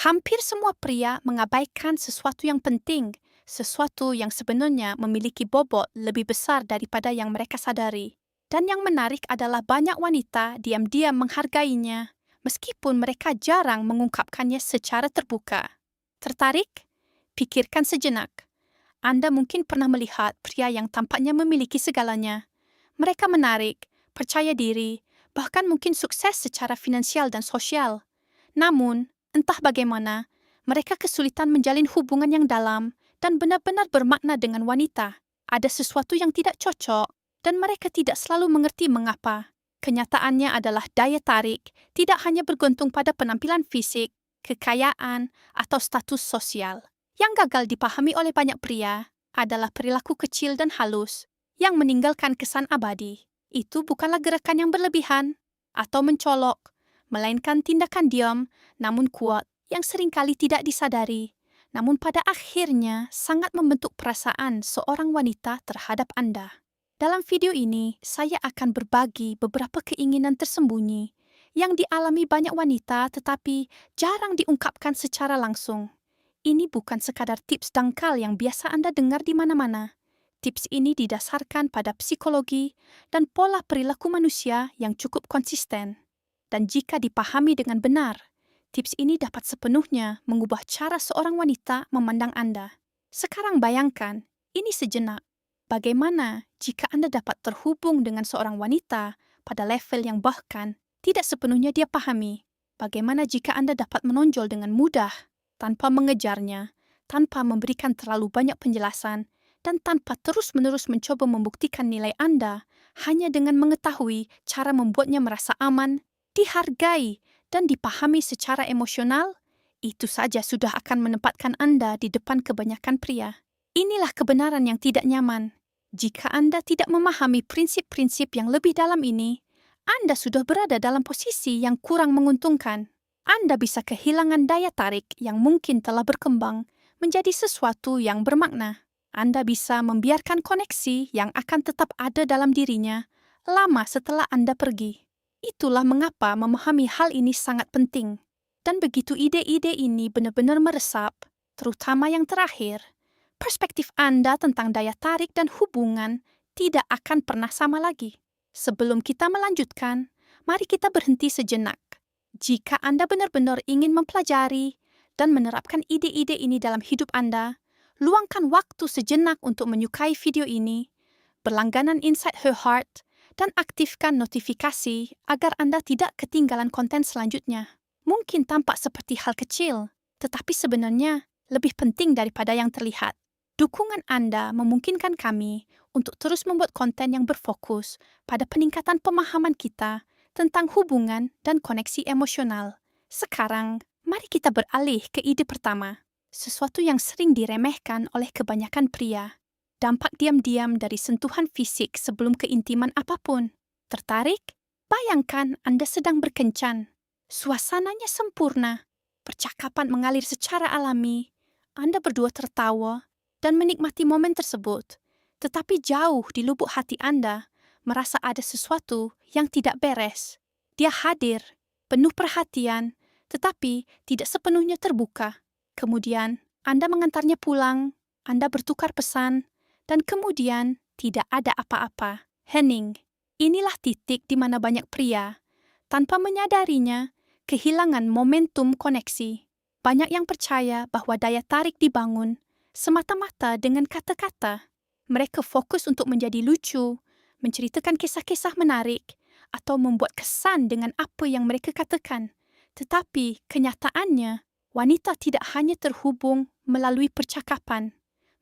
Hampir semua pria mengabaikan sesuatu yang penting, sesuatu yang sebenarnya memiliki bobot lebih besar daripada yang mereka sadari. Dan yang menarik adalah banyak wanita diam-diam menghargainya, meskipun mereka jarang mengungkapkannya secara terbuka. Tertarik? Pikirkan sejenak. Anda mungkin pernah melihat pria yang tampaknya memiliki segalanya. Mereka menarik, percaya diri, bahkan mungkin sukses secara finansial dan sosial. Namun, entah bagaimana, mereka kesulitan menjalin hubungan yang dalam dan benar-benar bermakna dengan wanita. Ada sesuatu yang tidak cocok, dan mereka tidak selalu mengerti mengapa. Kenyataannya adalah daya tarik tidak hanya bergantung pada penampilan fisik, kekayaan, atau status sosial. Yang gagal dipahami oleh banyak pria adalah perilaku kecil dan halus yang meninggalkan kesan abadi. Itu bukanlah gerakan yang berlebihan atau mencolok, melainkan tindakan diam namun kuat yang seringkali tidak disadari, namun pada akhirnya sangat membentuk perasaan seorang wanita terhadap Anda. Dalam video ini, saya akan berbagi beberapa keinginan tersembunyi yang dialami banyak wanita tetapi jarang diungkapkan secara langsung. Ini bukan sekadar tips dangkal yang biasa Anda dengar di mana-mana. Tips ini didasarkan pada psikologi dan pola perilaku manusia yang cukup konsisten. Dan jika dipahami dengan benar, tips ini dapat sepenuhnya mengubah cara seorang wanita memandang Anda. Sekarang bayangkan, ini sejenak. Bagaimana jika Anda dapat terhubung dengan seorang wanita pada level yang bahkan tidak sepenuhnya dia pahami? Bagaimana jika Anda dapat menonjol dengan mudah, tanpa mengejarnya, tanpa memberikan terlalu banyak penjelasan, dan tanpa terus-menerus mencoba membuktikan nilai Anda hanya dengan mengetahui cara membuatnya merasa aman, dihargai, dan dipahami secara emosional? Itu saja sudah akan menempatkan Anda di depan kebanyakan pria. Inilah kebenaran yang tidak nyaman. Jika Anda tidak memahami prinsip-prinsip yang lebih dalam ini, Anda sudah berada dalam posisi yang kurang menguntungkan. Anda bisa kehilangan daya tarik yang mungkin telah berkembang menjadi sesuatu yang bermakna. Anda bisa membiarkan koneksi yang akan tetap ada dalam dirinya lama setelah Anda pergi. Itulah mengapa memahami hal ini sangat penting. Dan begitu ide-ide ini benar-benar meresap, terutama yang terakhir, perspektif Anda tentang daya tarik dan hubungan tidak akan pernah sama lagi. Sebelum kita melanjutkan, mari kita berhenti sejenak. Jika Anda benar-benar ingin mempelajari dan menerapkan ide-ide ini dalam hidup Anda, luangkan waktu sejenak untuk menyukai video ini, berlangganan Inside Her Heart, dan aktifkan notifikasi agar Anda tidak ketinggalan konten selanjutnya. Mungkin tampak seperti hal kecil, tetapi sebenarnya lebih penting daripada yang terlihat. Dukungan Anda memungkinkan kami untuk terus membuat konten yang berfokus pada peningkatan pemahaman kita tentang hubungan dan koneksi emosional. Sekarang, mari kita beralih ke ide pertama. Sesuatu yang sering diremehkan oleh kebanyakan pria. Dampak diam-diam dari sentuhan fisik sebelum keintiman apapun. Tertarik? Bayangkan Anda sedang berkencan. Suasananya sempurna. Percakapan mengalir secara alami. Anda berdua tertawa dan menikmati momen tersebut. Tetapi jauh di lubuk hati Anda, merasa ada sesuatu yang tidak beres. Dia hadir, penuh perhatian, tetapi tidak sepenuhnya terbuka. Kemudian, Anda mengantarnya pulang, Anda bertukar pesan, dan kemudian tidak ada apa-apa. Hening, inilah titik di mana banyak pria, tanpa menyadarinya, kehilangan momentum koneksi. Banyak yang percaya bahwa daya tarik dibangun semata-mata dengan kata-kata. Mereka fokus untuk menjadi lucu, menceritakan kisah-kisah menarik, atau membuat kesan dengan apa yang mereka katakan. Tetapi kenyataannya, wanita tidak hanya terhubung melalui percakapan.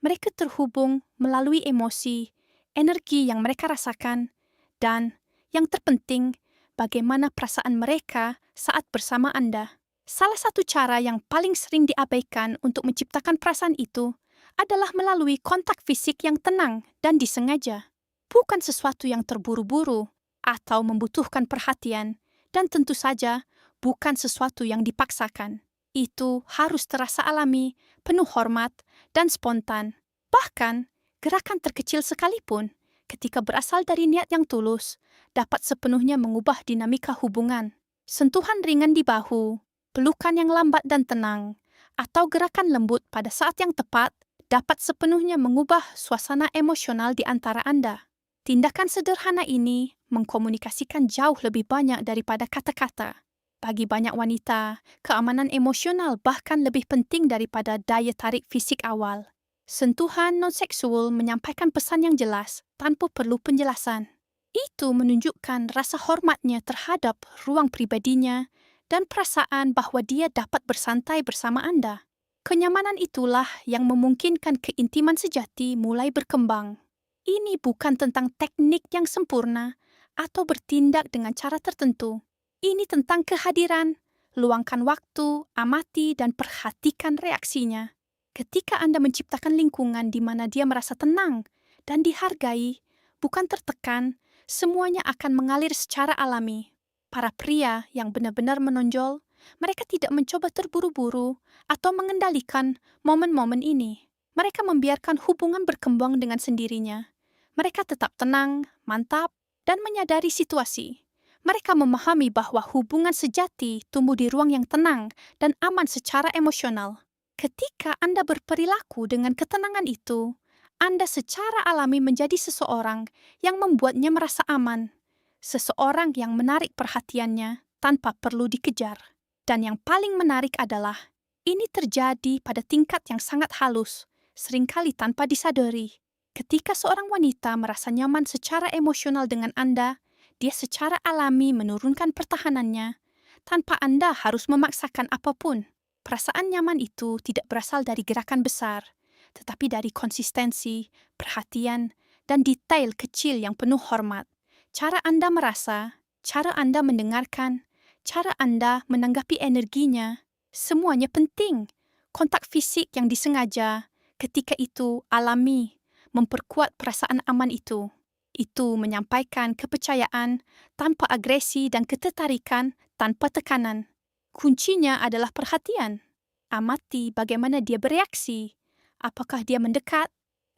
Mereka terhubung melalui emosi, energi yang mereka rasakan, dan yang terpenting, bagaimana perasaan mereka saat bersama Anda. Salah satu cara yang paling sering diabaikan untuk menciptakan perasaan itu adalah melalui kontak fisik yang tenang dan disengaja. Bukan sesuatu yang terburu-buru atau membutuhkan perhatian, dan tentu saja bukan sesuatu yang dipaksakan. Itu harus terasa alami, penuh hormat, dan spontan. Bahkan, gerakan terkecil sekalipun, ketika berasal dari niat yang tulus, dapat sepenuhnya mengubah dinamika hubungan. Sentuhan ringan di bahu, Pelukan yang lambat dan tenang, atau gerakan lembut pada saat yang tepat dapat sepenuhnya mengubah suasana emosional di antara Anda. Tindakan sederhana ini mengkomunikasikan jauh lebih banyak daripada kata-kata. Bagi banyak wanita, keamanan emosional bahkan lebih penting daripada daya tarik fisik awal. Sentuhan non-seksual menyampaikan pesan yang jelas tanpa perlu penjelasan. Itu menunjukkan rasa hormatnya terhadap ruang pribadinya dan perasaan bahwa dia dapat bersantai bersama Anda. Kenyamanan itulah yang memungkinkan keintiman sejati mulai berkembang. Ini bukan tentang teknik yang sempurna atau bertindak dengan cara tertentu. Ini tentang kehadiran, luangkan waktu, amati dan perhatikan reaksinya. Ketika Anda menciptakan lingkungan di mana dia merasa tenang dan dihargai, bukan tertekan, semuanya akan mengalir secara alami. Para pria yang benar-benar menonjol, mereka tidak mencoba terburu-buru atau mengendalikan momen-momen ini. Mereka membiarkan hubungan berkembang dengan sendirinya. Mereka tetap tenang, mantap, dan menyadari situasi. Mereka memahami bahwa hubungan sejati tumbuh di ruang yang tenang dan aman secara emosional. Ketika Anda berperilaku dengan ketenangan itu, Anda secara alami menjadi seseorang yang membuatnya merasa aman. Seseorang yang menarik perhatiannya tanpa perlu dikejar. Dan yang paling menarik adalah, ini terjadi pada tingkat yang sangat halus, seringkali tanpa disadari. Ketika seorang wanita merasa nyaman secara emosional dengan Anda, dia secara alami menurunkan pertahanannya, tanpa Anda harus memaksakan apapun. Perasaan nyaman itu tidak berasal dari gerakan besar, tetapi dari konsistensi, perhatian, dan detail kecil yang penuh hormat. Cara Anda merasa, cara Anda mendengarkan, cara Anda menanggapi energinya, semuanya penting. Kontak fisik yang disengaja, ketika itu alami, memperkuat perasaan aman itu. Itu menyampaikan kepercayaan tanpa agresi dan ketertarikan tanpa tekanan. Kuncinya adalah perhatian. Amati bagaimana dia bereaksi. Apakah dia mendekat,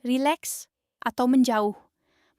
rileks, atau menjauh.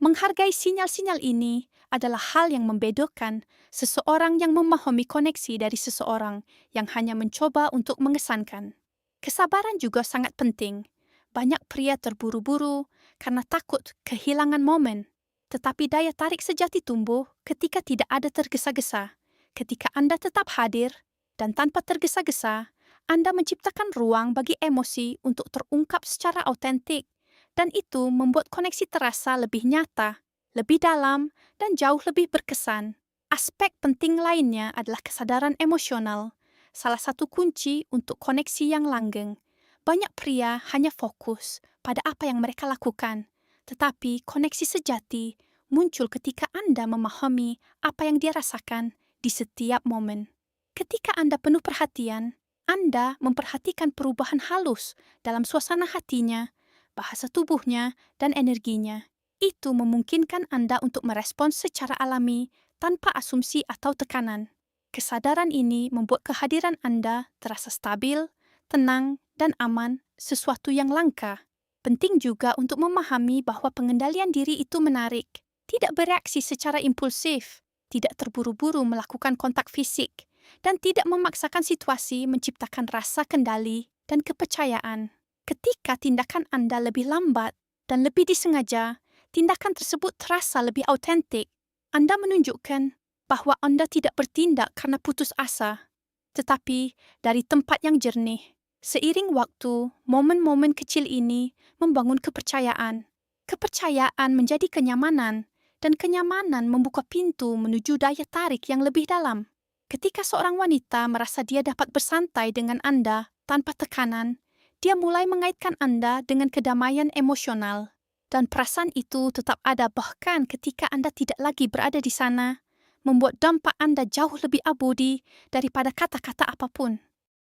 Menghargai sinyal-sinyal ini adalah hal yang membedakan seseorang yang memahami koneksi dari seseorang yang hanya mencoba untuk mengesankan. Kesabaran juga sangat penting. Banyak pria terburu-buru karena takut kehilangan momen. Tetapi daya tarik sejati tumbuh ketika tidak ada tergesa-gesa. Ketika Anda tetap hadir dan tanpa tergesa-gesa, Anda menciptakan ruang bagi emosi untuk terungkap secara autentik. Dan itu membuat koneksi terasa lebih nyata, lebih dalam, dan jauh lebih berkesan. Aspek penting lainnya adalah kesadaran emosional, salah satu kunci untuk koneksi yang langgeng. Banyak pria hanya fokus pada apa yang mereka lakukan, tetapi koneksi sejati muncul ketika Anda memahami apa yang dia rasakan di setiap momen. Ketika Anda penuh perhatian, Anda memperhatikan perubahan halus dalam suasana hatinya, bahasa tubuhnya, dan energinya. Itu memungkinkan Anda untuk merespons secara alami tanpa asumsi atau tekanan. Kesadaran ini membuat kehadiran Anda terasa stabil, tenang, dan aman, sesuatu yang langka. Penting juga untuk memahami bahwa pengendalian diri itu menarik, tidak bereaksi secara impulsif, tidak terburu-buru melakukan kontak fisik, dan tidak memaksakan situasi menciptakan rasa kendali dan kepercayaan. Ketika tindakan Anda lebih lambat dan lebih disengaja, tindakan tersebut terasa lebih autentik. Anda menunjukkan bahwa Anda tidak bertindak karena putus asa, tetapi dari tempat yang jernih. Seiring waktu, momen-momen kecil ini membangun kepercayaan. Kepercayaan menjadi kenyamanan, dan kenyamanan membuka pintu menuju daya tarik yang lebih dalam. Ketika seorang wanita merasa dia dapat bersantai dengan Anda tanpa tekanan, dia mulai mengaitkan Anda dengan kedamaian emosional, dan perasaan itu tetap ada bahkan ketika Anda tidak lagi berada di sana, membuat dampak Anda jauh lebih abadi daripada kata-kata apapun.